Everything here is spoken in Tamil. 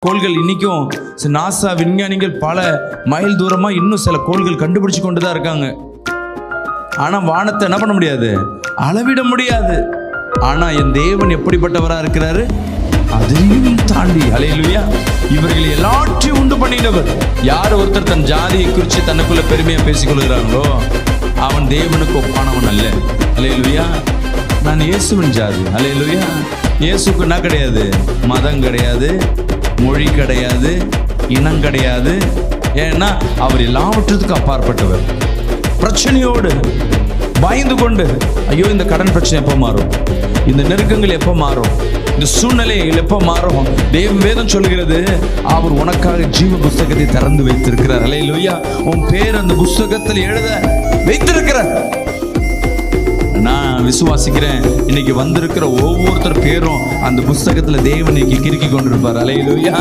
கோள்கள் இன்னைக்கும் நாசா விஞ்ஞானிகள் பல மைல் தூரமா இன்னும் சில கோள்கள் கண்டுபிடிச்சு கொண்டுதான் இருக்காங்க. ஆனா வானத்தை என்ன பண்ண முடியாது, அளவிட முடியாது. ஆனா என் தேவன் எப்படிப்பட்டவரா இருக்கிறாரு, அதையும் தாண்டி ஹல்லேலூயா இவர்களை எல்லாற்றையும் உண்டு பண்ணினவர். யார் ஒருத்தர் தன் ஜாதியை குறித்து தனக்குள்ள பெருமையா பேசிக்கொள்கிறாங்களோ அவன் தேவனுக்கு ஒப்பானவன் அல்ல. ஹல்லேலூயா. நான் இயேசுவின் ஜாதி. ஹல்லேலூயா. இயேசுக்கு என்ன கிடையாது, மதம் கிடையாது, மொழி கிடையாது, இனம் கிடையாது. ஏன்னா அவர் எல்லாவற்றத்துக்கும் அப்பாற்பட்டவர். பிரச்சனையோடு பயந்து கொண்டு, ஐயோ இந்த கடன் பிரச்சனை எப்போ மாறும், இந்த நெருக்கங்கள் எப்போ மாறும், இந்த சூழ்நிலைகள் எப்போ மாறும், வேதம் சொல்கிறது அவர் உனக்காக ஜீவ புஸ்தகத்தை திறந்து வைத்திருக்கிறார். ஹல்லேலூயா. உன் பேர் அந்த புஸ்தகத்தில் எழுத வைத்திருக்கிறார். நான் விசுவாசிக்கிறேன், இன்னைக்கு வந்திருக்கிற ஒவ்வொருத்தர் பேரும் அந்த புஸ்தகத்துல தேவன் இன்னைக்கு கிறுக்கி கொண்டிருப்பார். ஹல்லேலூயா.